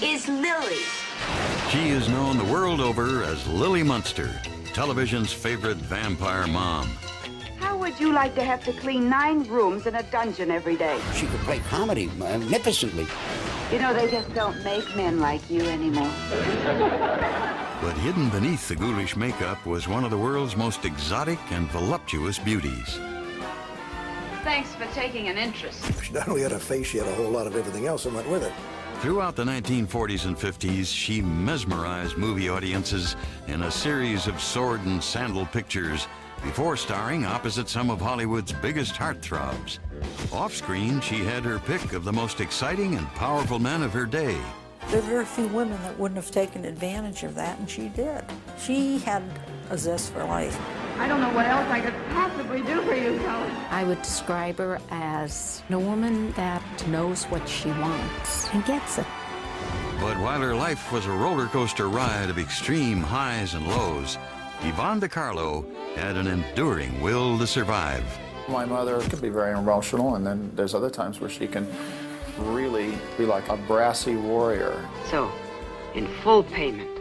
is Lily. She is known the world over as Lily Munster, television's favorite vampire mom. How would you like to have to clean 9 rooms in a dungeon every day? She could play comedy magnificently. You know, they just don't make men like you anymore. But hidden beneath the ghoulish makeup was one of the world's most exotic and voluptuous beauties. Thanks for taking an interest. She not only had a face, she had a whole lot of everything else that went with it. Throughout the 1940s and 50s, she mesmerized movie audiences in a series of sword and sandal pictures before starring opposite some of Hollywood's biggest heartthrobs. Off-screen, she had her pick of the most exciting and powerful men of her day. There are very few women that wouldn't have taken advantage of that, and she did. She had a zest for life. I don't know what else I could possibly do for you, Carlo. I would describe her as a woman that knows what she wants and gets it. But while her life was a roller coaster ride of extreme highs and lows, Yvonne Carlo had an enduring will to survive. My mother could be very emotional, and then there's other times where she can really be like a brassy warrior. So, in full payment.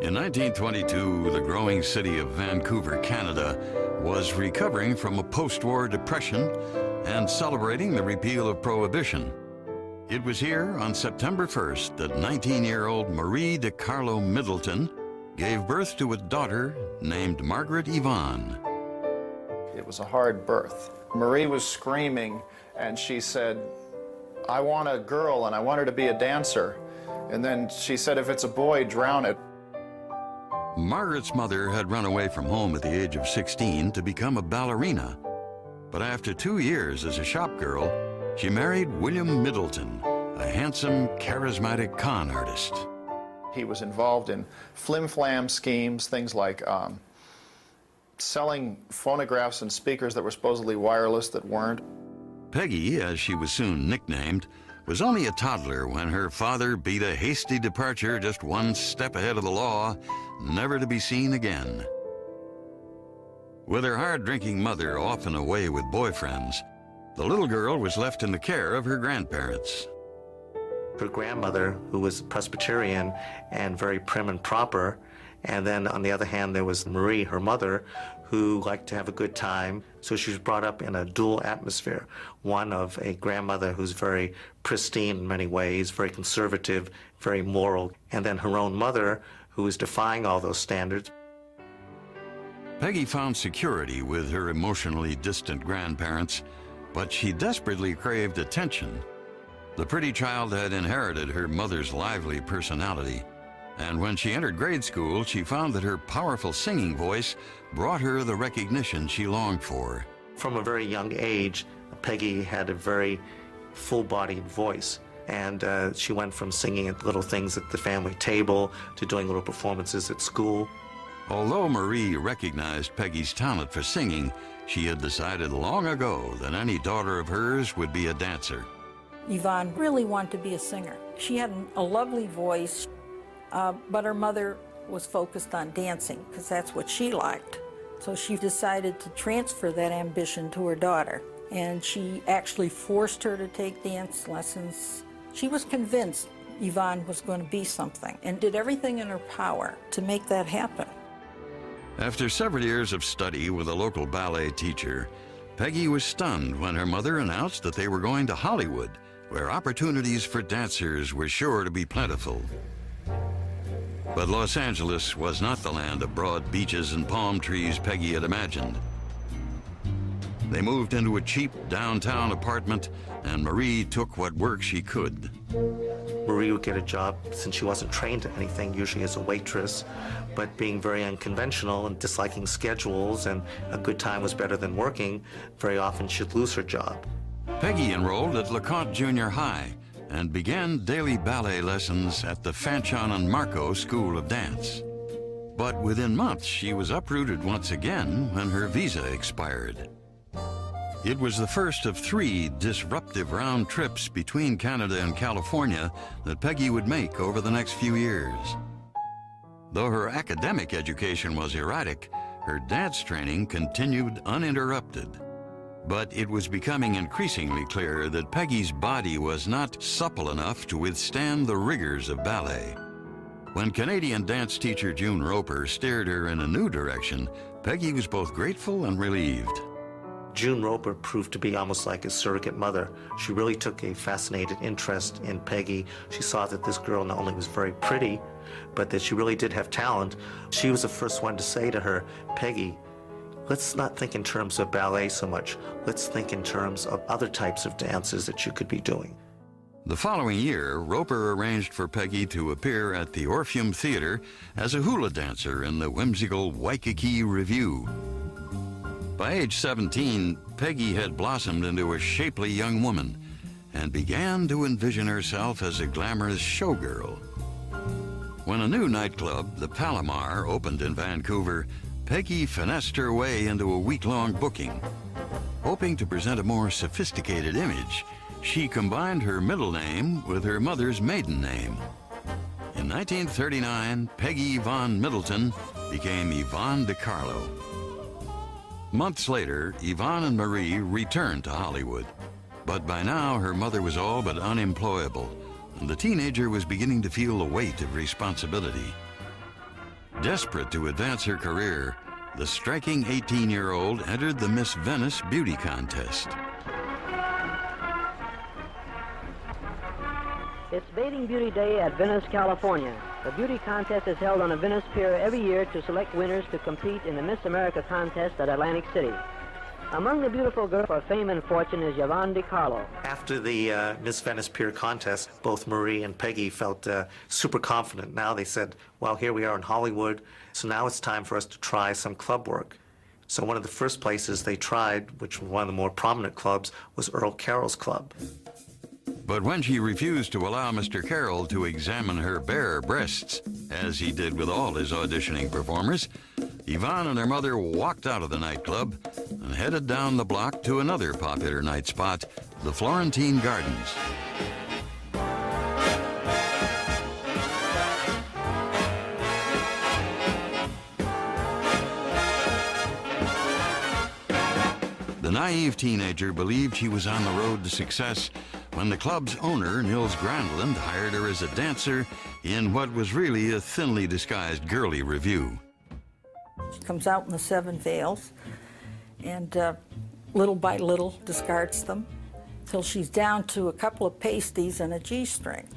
In 1922, the growing city of Vancouver, Canada, was recovering from a post-war depression and celebrating the repeal of Prohibition. It was here on September 1st that 19-year-old Marie de Carlo Middleton gave birth to a daughter named Margaret Yvonne. It was a hard birth. Marie was screaming, and she said, "I want a girl, and I want her to be a dancer." And then she said, "If it's a boy, drown it." Margaret's mother had run away from home at the age of 16 to become a ballerina. But after 2 years as a shop girl, she married William Middleton, a handsome, charismatic con artist. He was involved in flim-flam schemes, things like selling phonographs and speakers that were supposedly wireless that weren't. Peggy, as she was soon nicknamed, was only a toddler when her father beat a hasty departure just one step ahead of the law, never to be seen again. With her hard-drinking mother often away with boyfriends, the little girl was left in the care of her grandparents. Her grandmother, who was Presbyterian and very prim and proper, and then on the other hand there was Marie, her mother, who liked to have a good time. So she was brought up in a dual atmosphere, one of a grandmother who's very pristine in many ways, very conservative, very moral, and then her own mother, who was defying all those standards. Peggy found security with her emotionally distant grandparents, but she desperately craved attention. The pretty child had inherited her mother's lively personality, and when she entered grade school, she found that her powerful singing voice brought her the recognition she longed for. From a very young age, Peggy had a very full-bodied voice, and she went from singing at little things at the family table to doing little performances at school. Although Marie recognized Peggy's talent for singing, she had decided long ago that any daughter of hers would be a dancer. Yvonne really wanted to be a singer. She had a lovely voice, but her mother was focused on dancing because that's what she liked. So she decided to transfer that ambition to her daughter, and she actually forced her to take dance lessons. She was convinced Yvonne was going to be something and did everything in her power to make that happen. After several years of study with a local ballet teacher, Peggy was stunned when her mother announced that they were going to Hollywood, where opportunities for dancers were sure to be plentiful. But Los Angeles was not the land of broad beaches and palm trees Peggy had imagined. They moved into a cheap downtown apartment, and Marie took what work she could. Marie would get a job, since she wasn't trained to anything, usually as a waitress, but being very unconventional and disliking schedules and a good time was better than working, very often she'd lose her job. Peggy enrolled at LeConte Junior High and began daily ballet lessons at the Fanchon and Marco School of Dance. But within months, she was uprooted once again when her visa expired. It was the first of 3 disruptive round trips between Canada and California that Peggy would make over the next few years. Though her academic education was erratic, her dance training continued uninterrupted. But it was becoming increasingly clear that Peggy's body was not supple enough to withstand the rigors of ballet. When Canadian dance teacher June Roper steered her in a new direction, Peggy was both grateful and relieved. June Roper proved to be almost like a surrogate mother. She really took a fascinated interest in Peggy. She saw that this girl not only was very pretty, but that she really did have talent. She was the first one to say to her, "Peggy, let's not think in terms of ballet so much. Let's think in terms of other types of dances that you could be doing." The following year, Roper arranged for Peggy to appear at the Orpheum Theater as a hula dancer in the whimsical Waikiki Revue. By age 17, Peggy had blossomed into a shapely young woman and began to envision herself as a glamorous showgirl. When a new nightclub, the Palomar, opened in Vancouver, Peggy finessed her way into a week-long booking. Hoping to present a more sophisticated image, she combined her middle name with her mother's maiden name. In 1939, Peggy Yvonne Middleton became Yvonne de Carlo. Months later, Yvonne and Marie returned to Hollywood. But by now, her mother was all but unemployable, and the teenager was beginning to feel the weight of responsibility. Desperate to advance her career, the striking 18-year-old entered the Miss Venice beauty contest. It's Bathing Beauty Day at Venice, California. The beauty contest is held on a Venice pier every year to select winners to compete in the Miss America contest at Atlantic City. Among the beautiful girls for fame and fortune is Yvonne de Carlo. After the Miss Venice Pier contest, both Marie and Peggy felt super confident. Now they said, well, here we are in Hollywood, so now it's time for us to try some club work. So one of the first places they tried, which was one of the more prominent clubs, was Earl Carroll's club. But when she refused to allow Mr. Carroll to examine her bare breasts, as he did with all his auditioning performers, Yvonne and her mother walked out of the nightclub and headed down the block to another popular night spot, the Florentine Gardens. The naive teenager believed she was on the road to success when the club's owner, Nils Grandland, hired her as a dancer in what was really a thinly disguised girly revue. She comes out in the 7 veils and little by little discards them till she's down to a couple of pasties and a G-string.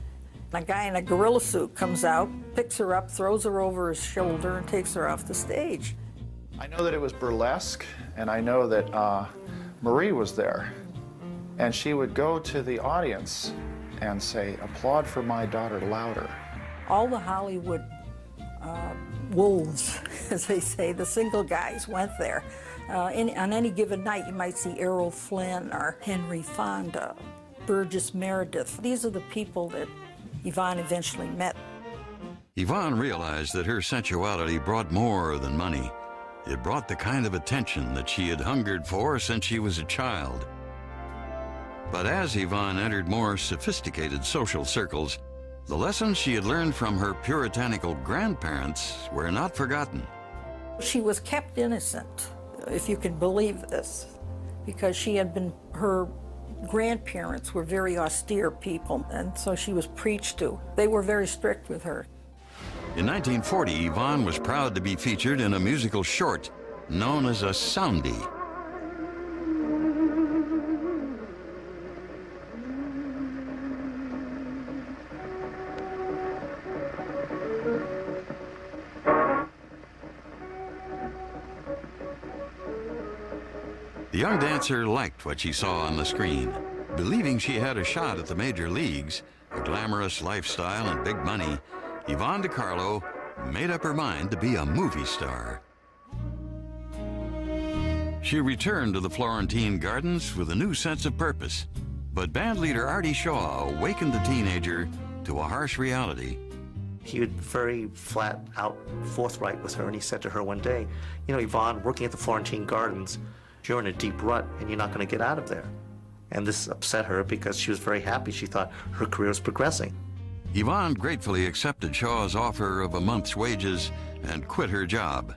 A guy in a gorilla suit comes out, picks her up, throws her over his shoulder, and takes her off the stage. I know that it was burlesque, and I know that Marie was there. And she would go to the audience and say, "Applaud for my daughter louder." All the Hollywood wolves, as they say, the single guys went there. On any given night, you might see Errol Flynn or Henry Fonda, Burgess Meredith. These are the people that Yvonne eventually met. Yvonne realized that her sensuality brought more than money. It brought the kind of attention that she had hungered for since she was a child. But as Yvonne entered more sophisticated social circles, the lessons she had learned from her puritanical grandparents were not forgotten. She was kept innocent, if you can believe this, because her grandparents were very austere people, and so she was preached to. They were very strict with her. In 1940, Yvonne was proud to be featured in a musical short known as a soundie. The young dancer liked what she saw on the screen. Believing she had a shot at the major leagues, a glamorous lifestyle and big money, Yvonne de Carlo made up her mind to be a movie star. She returned to the Florentine Gardens with a new sense of purpose, but bandleader Artie Shaw awakened the teenager to a harsh reality. He was very flat out forthright with her, and he said to her one day, "You know, Yvonne, working at the Florentine Gardens, you're in a deep rut and you're not going to get out of there." And this upset her because she was very happy. She thought her career was progressing. Yvonne gratefully accepted Shaw's offer of a month's wages and quit her job.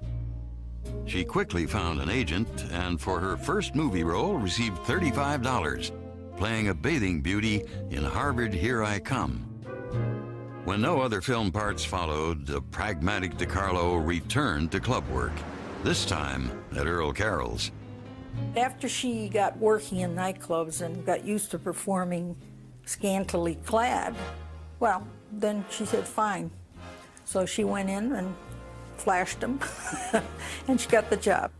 She quickly found an agent and for her first movie role received $35, playing a bathing beauty in Harvard Here I Come. When no other film parts followed, the pragmatic Carlo returned to club work, this time at Earl Carroll's. After she got working in nightclubs and got used to performing scantily clad, well, then she said, fine. So she went in and flashed them, and she got the job.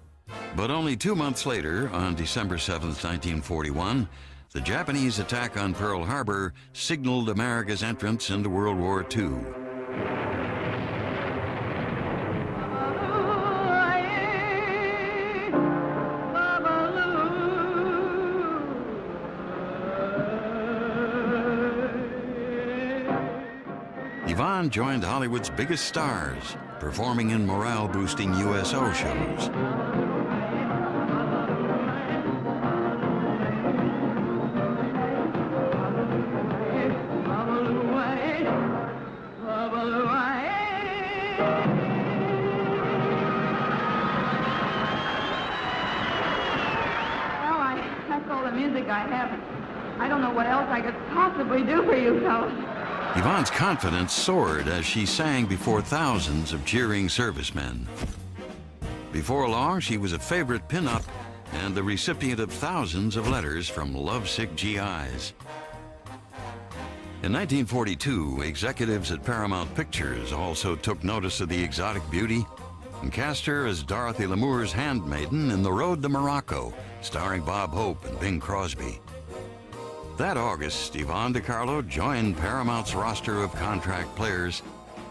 But only 2 months later, on December 7th, 1941, the Japanese attack on Pearl Harbor signaled America's entrance into World War II. Yvonne joined Hollywood's biggest stars, performing in morale-boosting USO shows. That's all the music I have. I don't know what else I could possibly do for you fellas. Yvonne's confidence soared as she sang before thousands of cheering servicemen. Before long, she was a favorite pinup and the recipient of thousands of letters from lovesick GIs. In 1942, executives at Paramount Pictures also took notice of the exotic beauty and cast her as Dorothy Lamour's handmaiden in The Road to Morocco, starring Bob Hope and Bing Crosby. That August, Yvonne de Carlo joined Paramount's roster of contract players,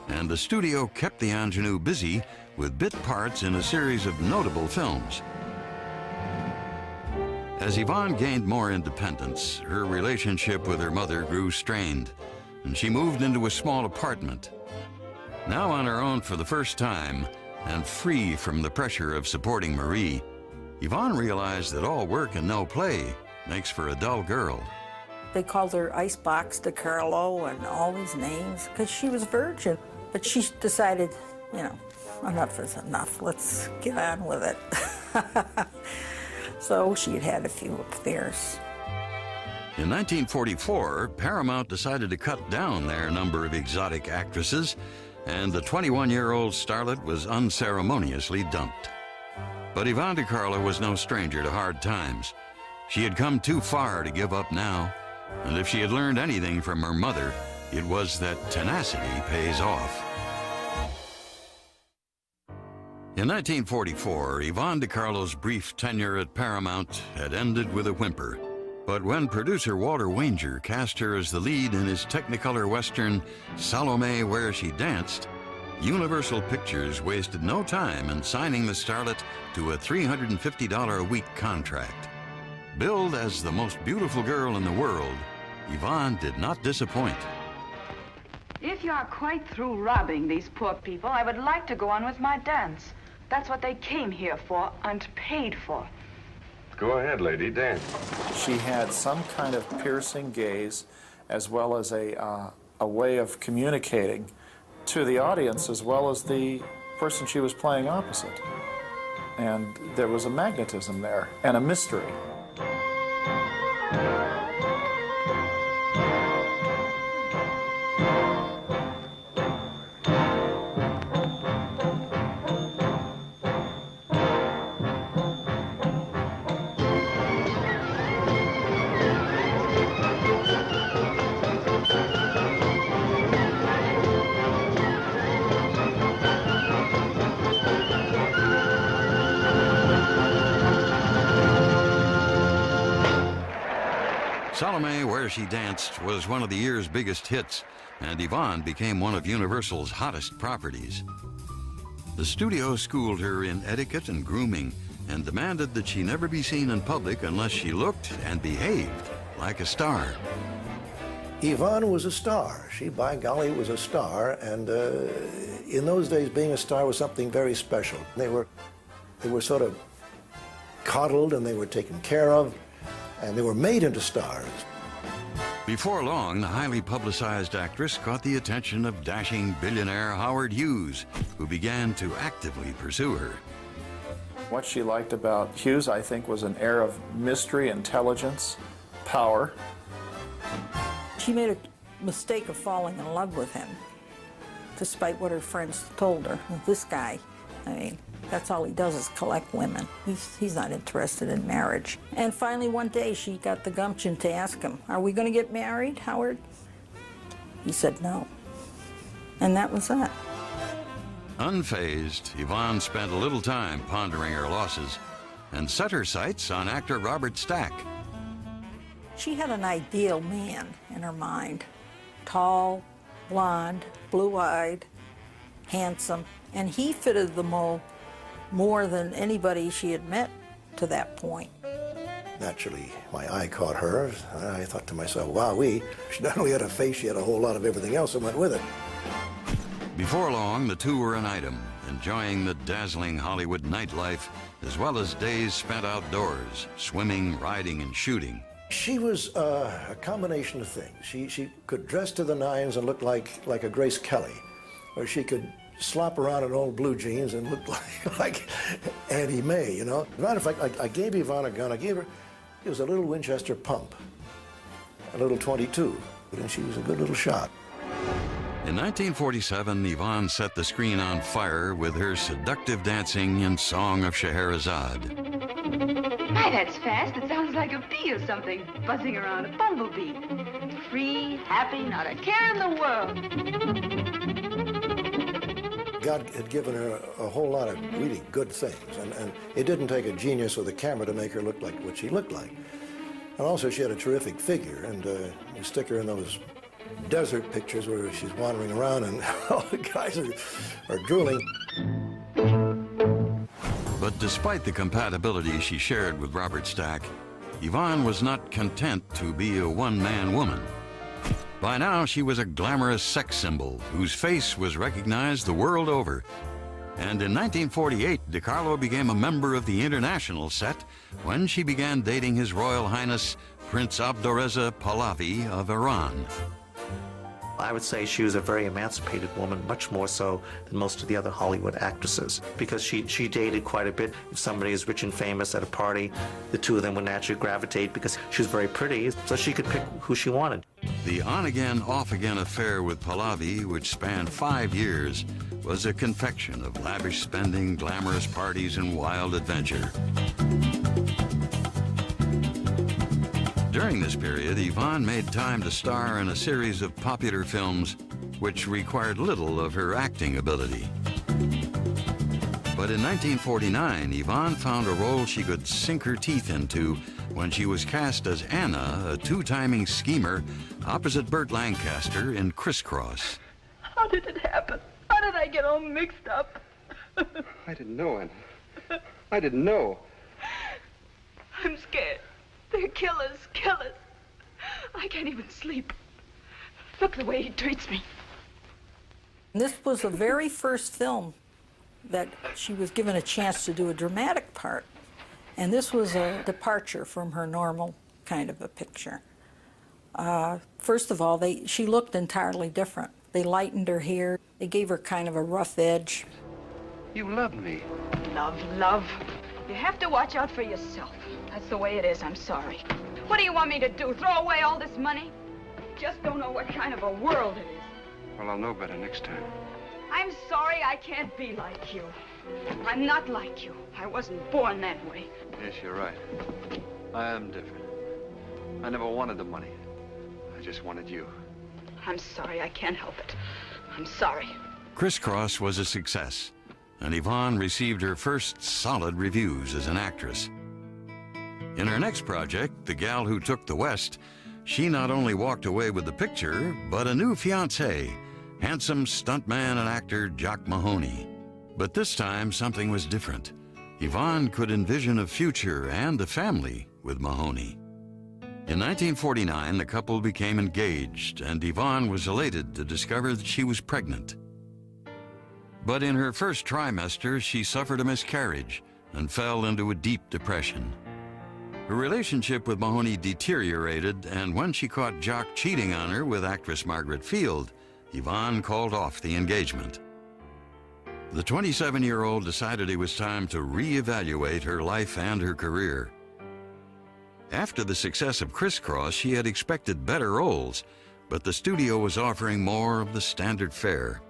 and the studio kept the ingenue busy with bit parts in a series of notable films. As Yvonne gained more independence, her relationship with her mother grew strained, and she moved into a small apartment. Now on her own for the first time, and free from the pressure of supporting Marie, Yvonne realized that all work and no play makes for a dull girl. They called her Icebox de Carlo and all these names because she was a virgin. But she decided, you know, enough is enough. Let's get on with it. So she had had a few affairs. In 1944, Paramount decided to cut down their number of exotic actresses, and the 21-year-old starlet was unceremoniously dumped. But Yvonne de Carlo was no stranger to hard times. She had come too far to give up now, and if she had learned anything from her mother, it was that tenacity pays off. In 1944, Yvonne de Carlo's brief tenure at Paramount had ended with a whimper. But when producer Walter Wanger cast her as the lead in his Technicolor Western, Salome Where She Danced, Universal Pictures wasted no time in signing the starlet to a $350 a week contract. Billed as the most beautiful girl in the world, Yvonne did not disappoint. If you are quite through robbing these poor people, I would like to go on with my dance. That's what they came here for and paid for. Go ahead, lady, dance. She had some kind of piercing gaze as well as a way of communicating to the audience as well as the person she was playing opposite. And there was a magnetism there and a mystery. Salome Where She Danced was one of the year's biggest hits, and Yvonne became one of Universal's hottest properties. The studio schooled her in etiquette and grooming and demanded that she never be seen in public unless she looked and behaved like a star. Yvonne was a star. She, by golly, was a star, and in those days, being a star was something very special. They were sort of coddled, and they were taken care of, and they were made into stars. Before long, the highly publicized actress caught the attention of dashing billionaire Howard Hughes, who began to actively pursue her. What she liked about Hughes, I think, was an air of mystery, intelligence, power. She made a mistake of falling in love with him, despite what her friends told her. This guy, I mean, that's all he does is collect women. He's not interested in marriage. And finally, one day, she got the gumption to ask him, "Are we going to get married, Howard?" He said no. And that was that. Unfazed, Yvonne spent a little time pondering her losses and set her sights on actor Robert Stack. She had an ideal man in her mind. Tall, blonde, blue-eyed, handsome, and he fitted the mold more than anybody she had met to that point. Naturally, my eye caught hers. I thought to myself, wowee, she not only had a face, she had a whole lot of everything else that went with it. Before long, the two were an item, enjoying the dazzling Hollywood nightlife, as well as days spent outdoors, swimming, riding, and shooting. She was a combination of things. She could dress to the nines and look like a Grace Kelly, or she could slop around in old blue jeans and look like Annie Mae, you know. As a matter of fact, I gave Yvonne a gun. It was a little Winchester pump, a little .22, and she was a good little shot. In 1947, Yvonne set the screen on fire with her seductive dancing in Song of Scheherazade. My, that's fast. It sounds like a bee or something, buzzing around a bumblebee. Free, happy, not a care in the world. God had given her a whole lot of really good things, and it didn't take a genius with a camera to make her look like what she looked like. And also, she had a terrific figure, and you stick her in those desert pictures where she's wandering around and all the guys are drooling. But despite the compatibility she shared with Robert Stack, Yvonne was not content to be a one-man woman. By now, she was a glamorous sex symbol whose face was recognized the world over. And in 1948, Carlo became a member of the international set when she began dating His Royal Highness Prince Abdorreza Pahlavi of Iran. I would say she was a very emancipated woman, much more so than most of the other Hollywood actresses, because she dated quite a bit. If somebody is rich and famous at a party, the two of them would naturally gravitate because she was very pretty, so she could pick who she wanted. The on-again, off-again affair with Pahlavi, which spanned 5 years, was a confection of lavish spending, glamorous parties, and wild adventure. During this period, Yvonne made time to star in a series of popular films which required little of her acting ability. But in 1949, Yvonne found a role she could sink her teeth into when she was cast as Anna, a two-timing schemer, opposite Burt Lancaster in Crisscross. How did it happen? How did I get all mixed up? I didn't know, Anna. I didn't know. I'm scared. They're killers, killers. I can't even sleep. Look the way he treats me. This was the very first film that she was given a chance to do a dramatic part. And this was a departure from her normal kind of a picture. First of all, she looked entirely different. They lightened her hair. They gave her kind of a rough edge. You love me. Love, love. You have to watch out for yourself. That's the way it is. I'm sorry. What do you want me to do? Throw away all this money? Just don't know what kind of a world it is. Well, I'll know better next time. I'm sorry I can't be like you. I'm not like you. I wasn't born that way. Yes, you're right. I am different. I never wanted the money. I just wanted you. I'm sorry. I can't help it. I'm sorry. Crisscross was a success, and Yvonne received her first solid reviews as an actress. In her next project, The Gal Who Took the West, she not only walked away with the picture, but a new fiancé, handsome stuntman and actor Jock Mahoney. But this time, something was different. Yvonne could envision a future and a family with Mahoney. In 1949, the couple became engaged, and Yvonne was elated to discover that she was pregnant. But in her first trimester, she suffered a miscarriage and fell into a deep depression. Her relationship with Mahoney deteriorated, and when she caught Jock cheating on her with actress Margaret Field, Yvonne called off the engagement. The 27-year-old decided it was time to reevaluate her life and her career. After the success of Crisscross, she had expected better roles, but the studio was offering more of the standard fare.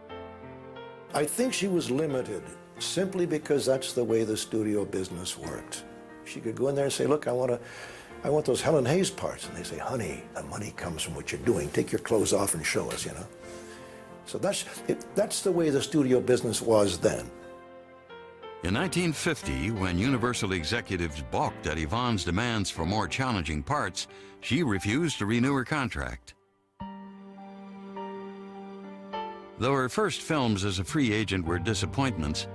I think she was limited simply because that's the way the studio business worked. She could go in there and say, look, I want those Helen Hayes parts. And they say, honey, the money comes from what you're doing. Take your clothes off and show us, you know. So that's the way the studio business was then. In 1950, when Universal executives balked at Yvonne's demands for more challenging parts, she refused to renew her contract. Though her first films as a free agent were disappointments,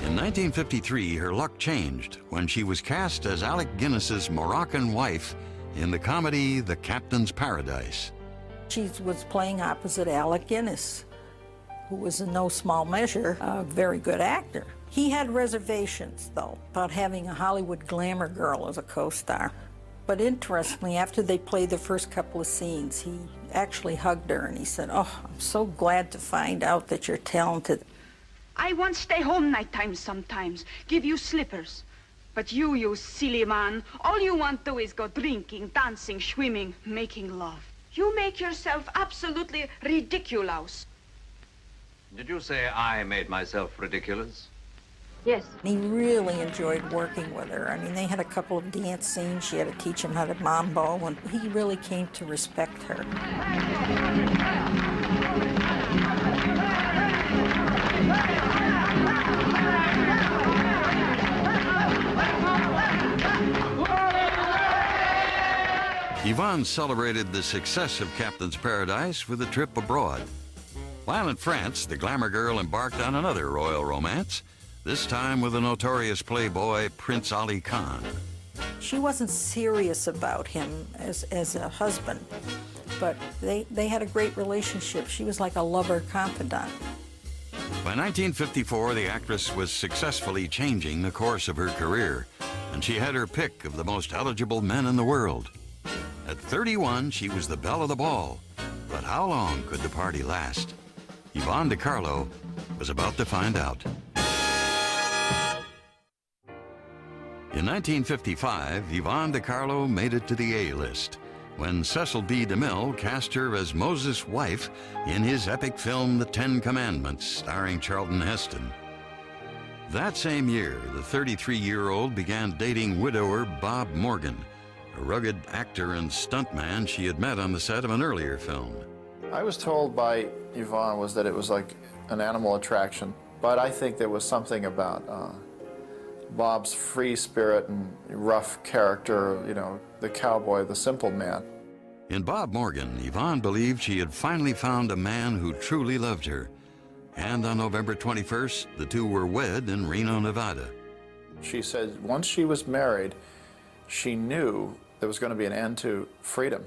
in 1953 her luck changed when she was cast as Alec Guinness's Moroccan wife in the comedy The Captain's Paradise. She was playing opposite Alec Guinness, who was in no small measure a very good actor. He had reservations, though, about having a Hollywood glamour girl as a co-star. But interestingly, after they played the first couple of scenes, he actually hugged her and he said, oh, I'm so glad to find out that you're talented. I want to stay home nighttime sometimes, give you slippers. But you silly man, all you want to do is go drinking, dancing, swimming, making love. You make yourself absolutely ridiculous. Did you say I made myself ridiculous? Yes. He really enjoyed working with her. I mean, they had a couple of dance scenes. She had to teach him how to mambo, and he really came to respect her. Yvonne celebrated the success of Captain's Paradise with a trip abroad. While in France, the glamour girl embarked on another royal romance, this time with the notorious playboy Prince Ali Khan. She wasn't serious about him as a husband, but they had a great relationship. She was like a lover confidant. By 1954, the actress was successfully changing the course of her career, and she had her pick of the most eligible men in the world. At 31, she was the belle of the ball, but how long could the party last? Yvonne Carlo was about to find out. In 1955, Yvonne Carlo made it to the A-list when Cecil B. DeMille cast her as Moses' wife in his epic film The Ten Commandments, starring Charlton Heston. That same year, the 33-year-old began dating widower Bob Morgan, a rugged actor and stuntman she had met on the set of an earlier film. I was told by Yvonne was that it was like an animal attraction, but I think there was something about Bob's free spirit and rough character, you know, the cowboy, the simple man. In Bob Morgan, Yvonne believed she had finally found a man who truly loved her. And on November 21st, the two were wed in Reno, Nevada. She said once she was married, she knew there was going to be an end to freedom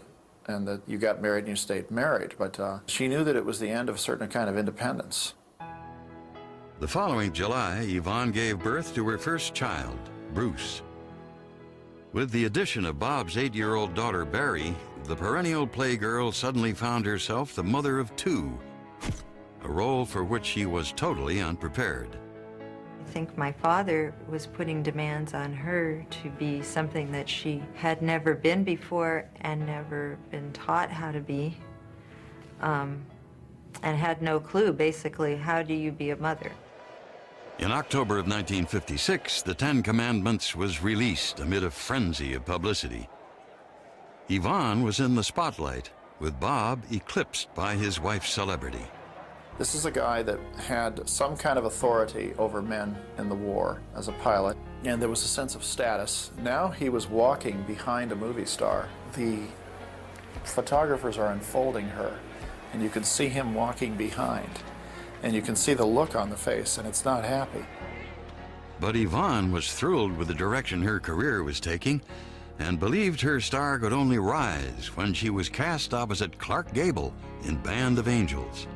and that you got married and you stayed married. But she knew that it was the end of a certain kind of independence. The following July, Yvonne gave birth to her first child, Bruce. With the addition of Bob's 8-year-old daughter, Barry, the perennial playgirl suddenly found herself the mother of two, a role for which she was totally unprepared. I think my father was putting demands on her to be something that she had never been before and never been taught how to be, and had no clue, basically, how do you be a mother? In October of 1956, The Ten Commandments was released amid a frenzy of publicity. Yvonne was in the spotlight, with Bob eclipsed by his wife's celebrity. This is a guy that had some kind of authority over men in the war as a pilot, and there was a sense of status. Now he was walking behind a movie star. The photographers are unfolding her, and you can see him walking behind. And you can see the look on the face, and it's not happy. But Yvonne was thrilled with the direction her career was taking and believed her star could only rise when she was cast opposite Clark Gable in Band of Angels.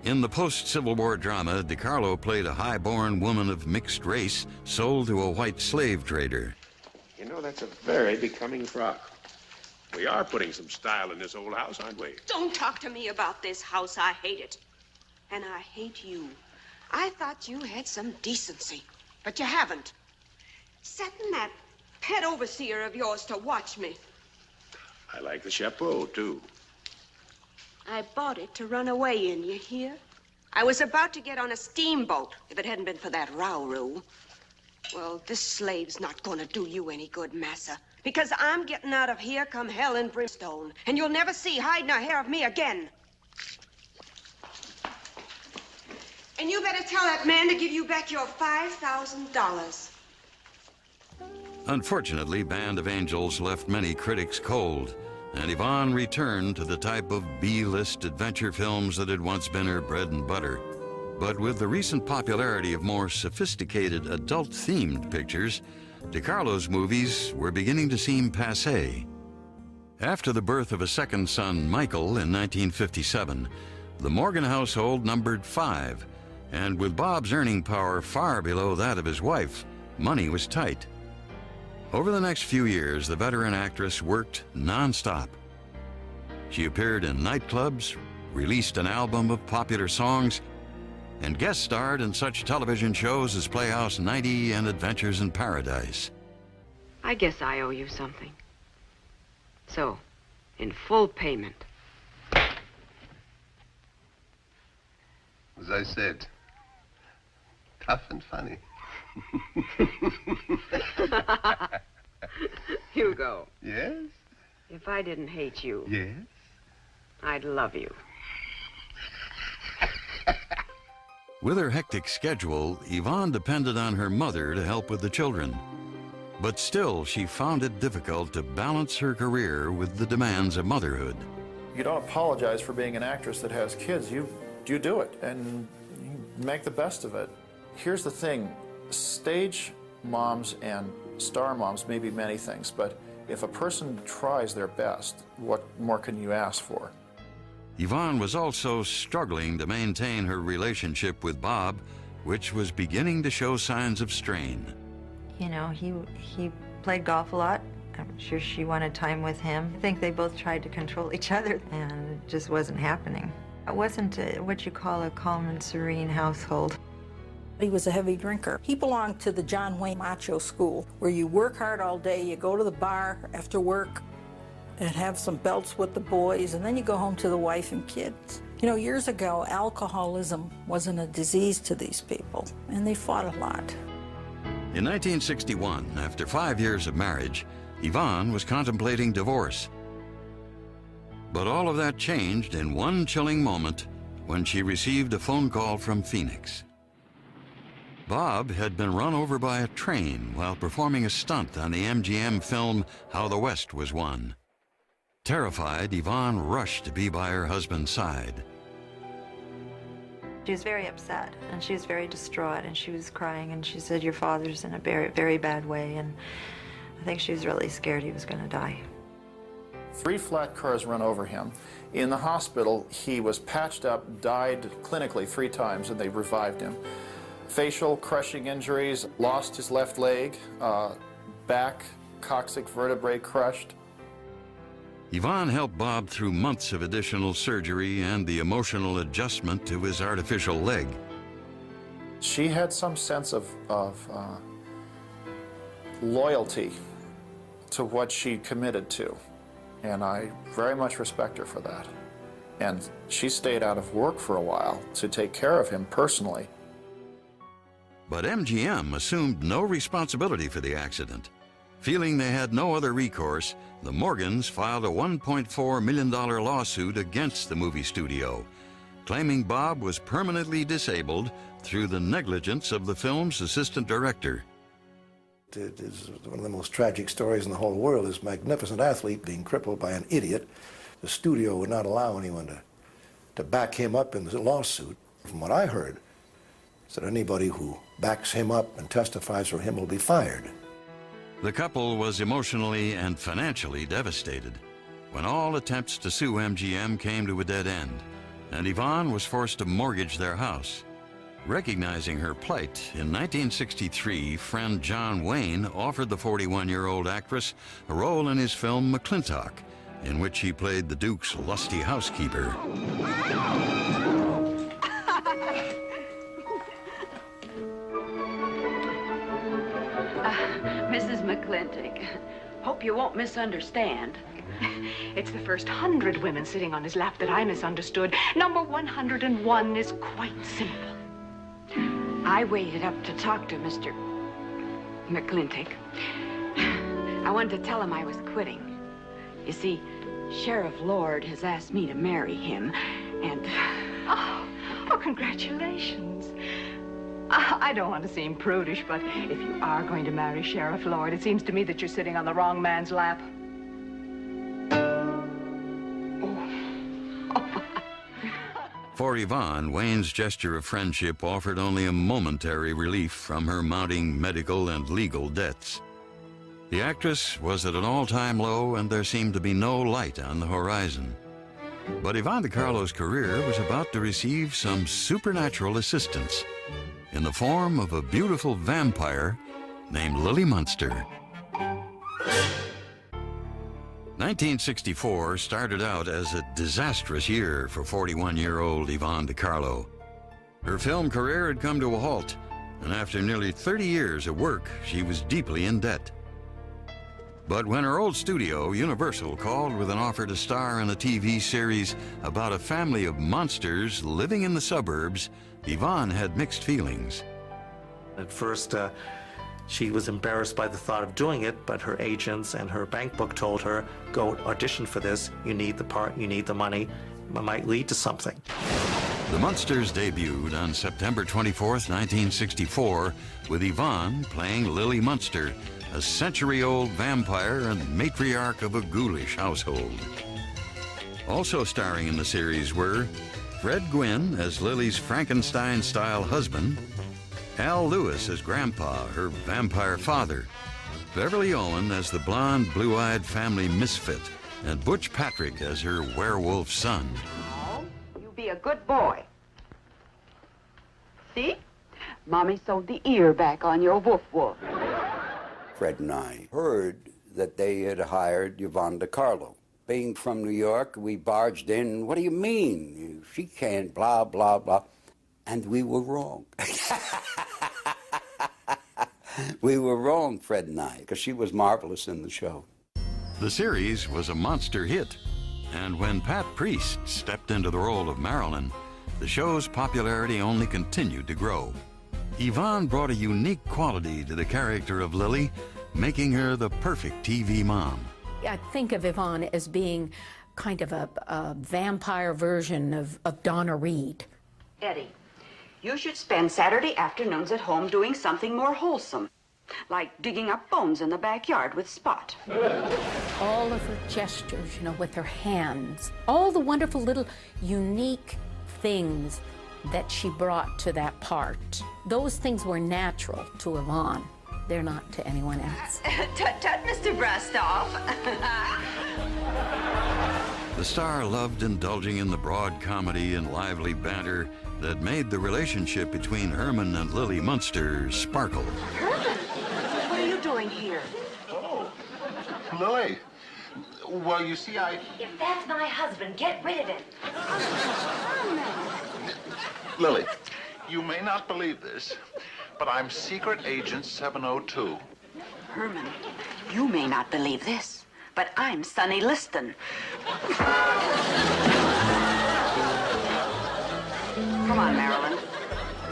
In the post-Civil War drama, DiCarlo played a high-born woman of mixed race sold to a white slave trader. You know, that's a very becoming frock. We are putting some style in this old house, aren't we? Don't talk to me about this house. I hate it. And I hate you. I thought you had some decency, but you haven't. Setting that pet overseer of yours to watch me. I like the chapeau, too. I bought it to run away in, you hear? I was about to get on a steamboat if it hadn't been for that row-roo. Well, this slave's not going to do you any good, massa, because I'm getting out of here come hell and brimstone, and you'll never see hide nor hair of me again. And you better tell that man to give you back your $5,000. Unfortunately, Band of Angels left many critics cold, and Yvonne returned to the type of B-list adventure films that had once been her bread and butter. But with the recent popularity of more sophisticated adult-themed pictures, Carlo's movies were beginning to seem passé. After the birth of a second son, Michael, in 1957, the Morgan household numbered 5, and with Bob's earning power far below that of his wife, money was tight. Over the next few years, the veteran actress worked non-stop. She appeared in nightclubs, released an album of popular songs, and guest starred in such television shows as Playhouse 90 and Adventures in Paradise. I guess I owe you something. So, in full payment. As I said, tough and funny. Hugo. Yes? If I didn't hate you, Yes? I'd love you. With her hectic schedule, Yvonne depended on her mother to help with the children. But still, she found it difficult to balance her career with the demands of motherhood. You don't apologize for being an actress that has kids. You do it, and you make the best of it. Here's the thing. Stage moms and star moms may be many things, but if a person tries their best, what more can you ask for? Yvonne was also struggling to maintain her relationship with Bob, which was beginning to show signs of strain. You know, he played golf a lot. I'm sure she wanted time with him. I think they both tried to control each other, and it just wasn't happening. It wasn't what you call a calm and serene household. He was a heavy drinker. He belonged to the John Wayne macho school, where you work hard all day, you go to the bar after work, and have some belts with the boys, and then you go home to the wife and kids. You know, years ago, alcoholism wasn't a disease to these people, and they fought a lot. In 1961, after 5 years of marriage, Yvonne was contemplating divorce. But all of that changed in one chilling moment when she received a phone call from Phoenix. Bob had been run over by a train while performing a stunt on the MGM film How the West Was Won. Terrified, Yvonne rushed to be by her husband's side. She was very upset, and she was very distraught, and she was crying, and she said, "Your father's in a very, very bad way," and I think she was really scared he was going to die. 3 flat cars run over him. In the hospital, he was patched up, died clinically 3 times, and they revived him. Facial crushing injuries, lost his left leg, back, coccyx vertebrae crushed. Yvonne helped Bob through months of additional surgery and the emotional adjustment to his artificial leg. She had some sense of loyalty to what she committed to, and I very much respect her for that. And she stayed out of work for a while to take care of him personally. But MGM assumed no responsibility for the accident. Feeling they had no other recourse, the Morgans filed a $1.4 million lawsuit against the movie studio, claiming Bob was permanently disabled through the negligence of the film's assistant director. It is one of the most tragic stories in the whole world, this magnificent athlete being crippled by an idiot. The studio would not allow anyone to back him up in the lawsuit. From what I heard, that anybody who backs him up and testifies for him will be fired. The couple was emotionally and financially devastated when all attempts to sue MGM came to a dead end, and Yvonne was forced to mortgage their house. Recognizing her plight, in 1963, friend John Wayne offered the 41-year-old actress a role in his film McClintock, in which he played the Duke's lusty housekeeper. Mrs. McClintock, hope you won't misunderstand. It's the first 100 women sitting on his lap that I misunderstood. Number 101 is quite simple. I waited up to talk to Mr. McClintock. I wanted to tell him I was quitting. You see, Sheriff Lord has asked me to marry him, and... Oh, congratulations. I don't want to seem prudish, but if you are going to marry Sheriff Lord, it seems to me that you're sitting on the wrong man's lap. For Yvonne, Wayne's gesture of friendship offered only a momentary relief from her mounting medical and legal debts. The actress was at an all-time low, and there seemed to be no light on the horizon. But Yvonne de Carlo's career was about to receive some supernatural assistance in the form of a beautiful vampire named Lily Munster. 1964 started out as a disastrous year for 41-year-old Yvonne de Carlo. Her film career had come to a halt, and after nearly 30 years of work, she was deeply in debt. But when her old studio, Universal, called with an offer to star in a TV series about a family of monsters living in the suburbs, Yvonne had mixed feelings. At first, she was embarrassed by the thought of doing it, but her agents and her bank book told her, go audition for this, you need the part, you need the money, it might lead to something. The Munsters debuted on September 24th, 1964, with Yvonne playing Lily Munster, a century-old vampire and matriarch of a ghoulish household. Also starring in the series were Fred Gwynne as Lily's Frankenstein-style husband, Al Lewis as Grandpa, her vampire father, Beverly Owen as the blonde, blue-eyed family misfit, and Butch Patrick as her werewolf son. Oh, you be a good boy. See? Mommy sewed the ear back on your woof-woof. Fred and I heard that they had hired Yvonne de Carlo. Being from New York, we barged in. What do you mean? She can't, blah, blah, blah. And we were wrong. We were wrong, Fred and I, because she was marvelous in the show. The series was a monster hit, and when Pat Priest stepped into the role of Marilyn, the show's popularity only continued to grow. Yvonne brought a unique quality to the character of Lily, making her the perfect TV mom. I think of Yvonne as being kind of a vampire version of Donna Reed. Eddie, you should spend Saturday afternoons at home doing something more wholesome, like digging up bones in the backyard with Spot. All of her gestures, you know, with her hands, all the wonderful little unique things that she brought to that part. Those things were natural to Yvonne. They're not to anyone else. Tut-tut, Mr. Brastoff. The star loved indulging in the broad comedy and lively banter that made the relationship between Herman and Lily Munster sparkle. Herman, what are you doing here? Oh, Lily. Well, you see, If that's my husband, get rid of him. Lily, you may not believe this, but I'm Secret Agent 702. Herman, you may not believe this, but I'm Sonny Liston. Come on, Marilyn.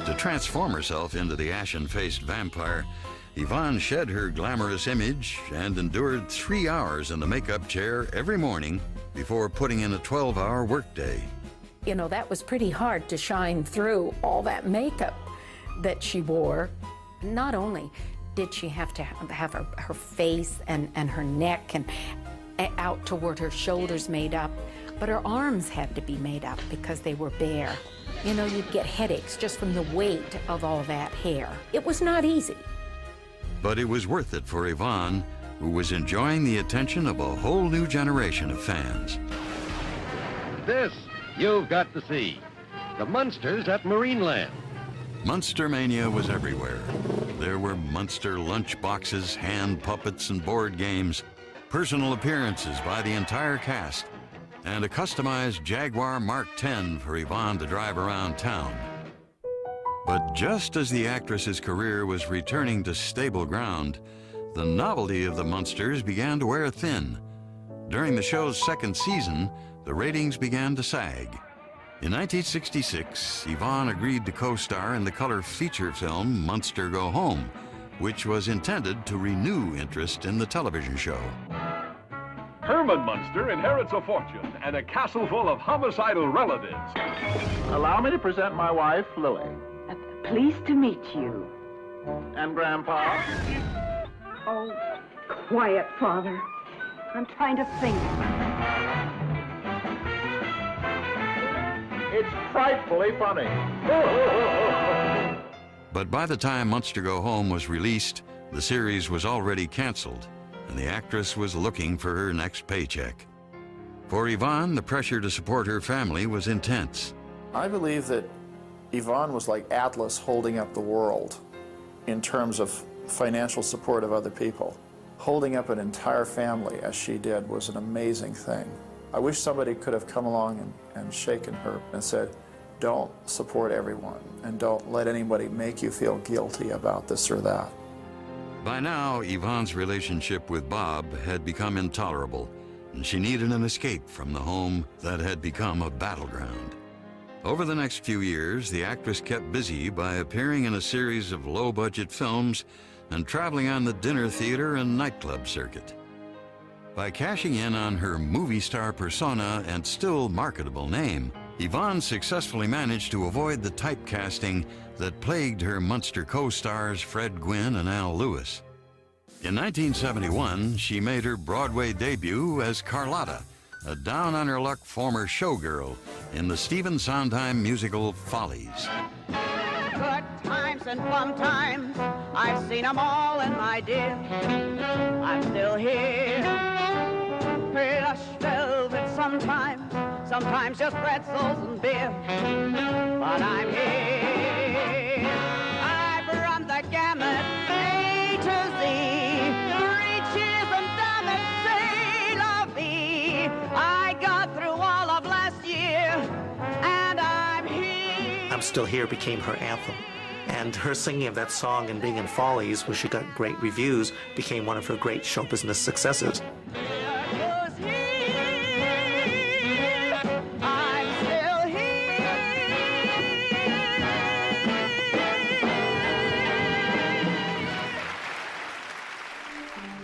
To transform herself into the ashen-faced vampire, Yvonne shed her glamorous image and endured 3 hours in the makeup chair every morning before putting in a 12-hour workday. You know, that was pretty hard to shine through all that makeup that she wore. Not only did she have to have her face and her neck and out toward her shoulders made up, but her arms had to be made up because they were bare. You know, you'd get headaches just from the weight of all that hair. It was not easy. But it was worth it for Yvonne, who was enjoying the attention of a whole new generation of fans. This you've got to see. The Munsters at Marineland. Munster mania was everywhere. There were Munster lunch boxes, hand puppets, and board games, personal appearances by the entire cast, and a customized Jaguar Mark X for Yvonne to drive around town. But just as the actress's career was returning to stable ground, the novelty of the Munsters began to wear thin. During the show's second season, the ratings began to sag. In 1966, Yvonne agreed to co-star in the color feature film Munster Go Home, which was intended to renew interest in the television show. Herman Munster inherits a fortune and a castle full of homicidal relatives. Allow me to present my wife, Lily. Pleased to meet you. And Grandpa? Oh, quiet, Father. I'm trying to think. It's frightfully funny. But by the time Munster Go Home was released, the series was already canceled, and the actress was looking for her next paycheck. For Yvonne, the pressure to support her family was intense. I believe that Yvonne was like Atlas holding up the world in terms of financial support of other people. Holding up an entire family as she did was an amazing thing. I wish somebody could have come along and shaken her and said, don't support everyone and don't let anybody make you feel guilty about this or that. By now, Yvonne's relationship with Bob had become intolerable, and she needed an escape from the home that had become a battleground. Over the next few years, the actress kept busy by appearing in a series of low-budget films and traveling on the dinner theater and nightclub circuit. By cashing in on her movie star persona and still marketable name, Yvonne successfully managed to avoid the typecasting that plagued her Munster co-stars Fred Gwynne and Al Lewis. In 1971, she made her Broadway debut as Carlotta, a down-on-her-luck former showgirl in the Stephen Sondheim musical Follies. Good times and fun times, I've seen them all in my dear. I'm still here. Plush velvet sometimes just pretzels and beer. But I'm here. I've run the gamut, A to Z. 3 cheers and damn it, c'est la vie. I got through all of last year, and I'm here. I'm Still Here became her anthem. And her singing of that song and being in Follies, where she got great reviews, became one of her great show business successes.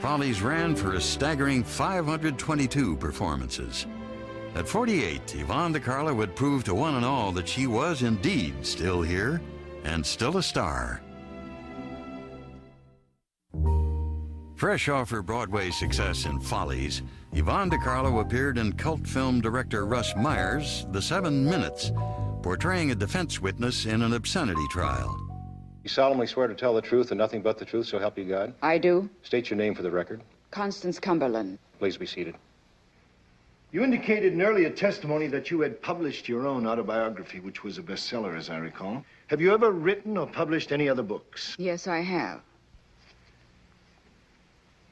Follies ran for a staggering 522 performances. At 48, Yvonne Carlo would prove to one and all that she was indeed still here and still a star. Fresh off her Broadway success in Follies, Yvonne Carlo appeared in cult film director Russ Meyer's The 7 Minutes, portraying a defense witness in an obscenity trial. You solemnly swear to tell the truth and nothing but the truth, so help you God? I do. State your name for the record. Constance Cumberland. Please be seated. You indicated in earlier testimony that you had published your own autobiography, which was a bestseller, as I recall. Have you ever written or published any other books? Yes, I have.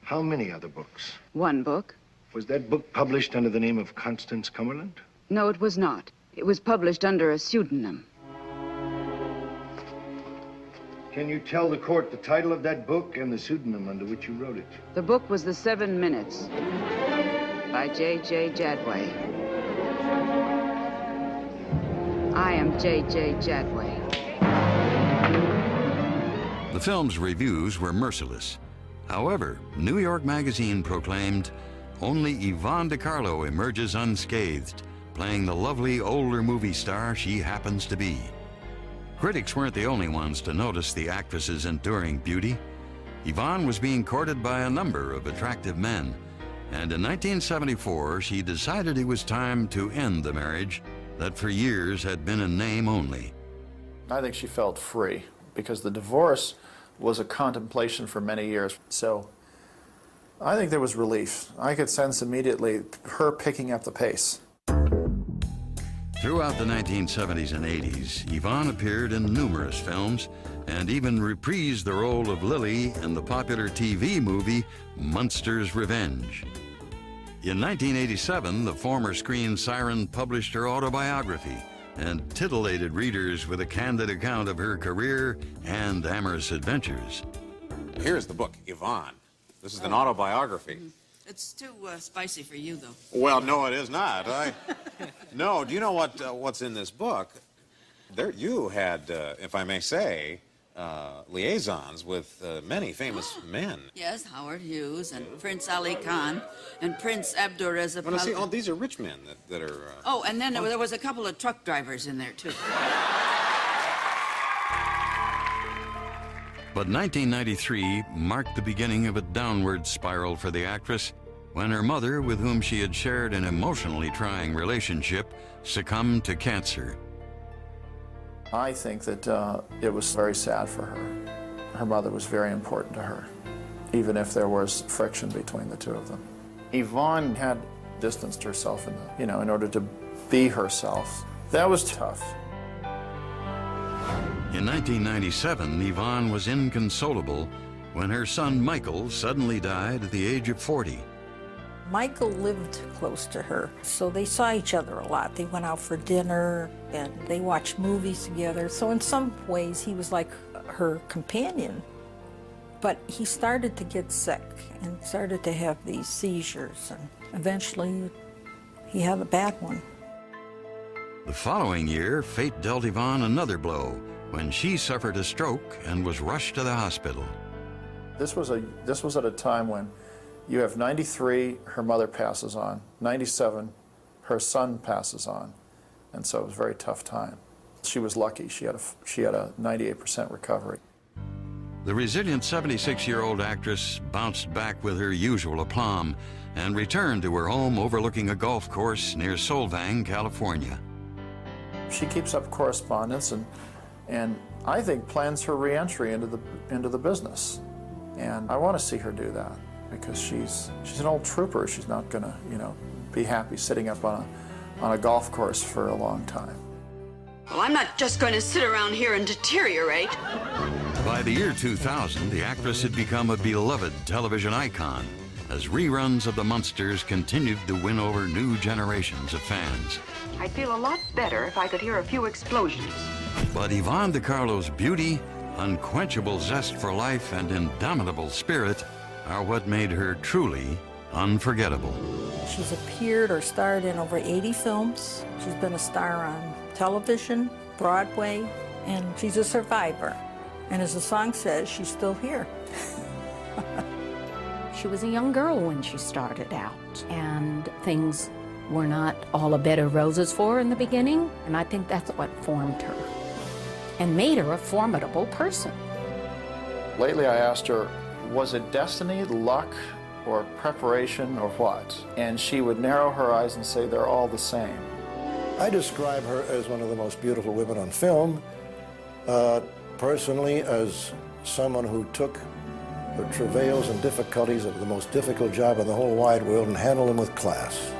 How many other books? 1 book. Was that book published under the name of Constance Cumberland? No, it was not. It was published under a pseudonym. Can you tell the court the title of that book and the pseudonym under which you wrote it? The book was The 7 Minutes by J.J. Jadway. I am J.J. Jadway. The film's reviews were merciless. However, New York Magazine proclaimed, only Yvonne Carlo emerges unscathed, playing the lovely older movie star she happens to be. Critics weren't the only ones to notice the actress's enduring beauty. Yvonne was being courted by a number of attractive men, and in 1974 she decided it was time to end the marriage that for years had been in name only. I think she felt free because the divorce was a contemplation for many years. So I think there was relief. I could sense immediately her picking up the pace. Throughout the 1970s and 80s, Yvonne appeared in numerous films and even reprised the role of Lily in the popular TV movie Munster's Revenge. In 1987, the former screen siren published her autobiography and titillated readers with a candid account of her career and amorous adventures. Here's the book, Yvonne. This is an autobiography. It's too spicy for you, though. Well, no, it is not. No, do you know what's in this book? There, you had, if I may say, liaisons with many famous men. Yes, Howard Hughes and Prince Ali Khan and Prince Abdurreza. Well, see, these are rich men that are... Oh, and then there was a couple of truck drivers in there, too. But 1993 marked the beginning of a downward spiral for the actress when her mother, with whom she had shared an emotionally trying relationship, succumbed to cancer. I think that it was very sad for her. Her mother was very important to her, even if there was friction between the two of them. Yvonne had distanced herself in order to be herself. That was tough. In 1997, Yvonne was inconsolable when her son Michael suddenly died at the age of 40. Michael lived close to her, so they saw each other a lot. They went out for dinner and they watched movies together. So in some ways, he was like her companion. But he started to get sick and started to have these seizures, and eventually he had a bad one. The following year, fate dealt Yvonne another blow when she suffered a stroke and was rushed to the hospital. This was at a time when you have 93, her mother passes on, 97, her son passes on, and so it was a very tough time. She was lucky. She had a 98% recovery. The resilient 76-year-old actress bounced back with her usual aplomb and returned to her home overlooking a golf course near Solvang, California. She keeps up correspondence and I think plans her re-entry into the business. And I want to see her do that because she's an old trooper. She's not going to, be happy sitting up on a golf course for a long time. Well, I'm not just going to sit around here and deteriorate. By the year 2000, the actress had become a beloved television icon as reruns of the Munsters continued to win over new generations of fans. I'd feel a lot better if I could hear a few explosions. But Yvonne de Carlo's beauty, unquenchable zest for life, and indomitable spirit are what made her truly unforgettable. She's appeared or starred in over 80 films. She's been a star on television, Broadway, and she's a survivor. And as the song says, she's still here. She was a young girl when she started out, and things were not all a bed of roses for her in the beginning, and I think that's what formed her and made her a formidable person. Lately I asked her, was it destiny, luck, or preparation, or what? And she would narrow her eyes and say they're all the same. I describe her as one of the most beautiful women on film, personally as someone who took the travails and difficulties of the most difficult job in the whole wide world and handled them with class.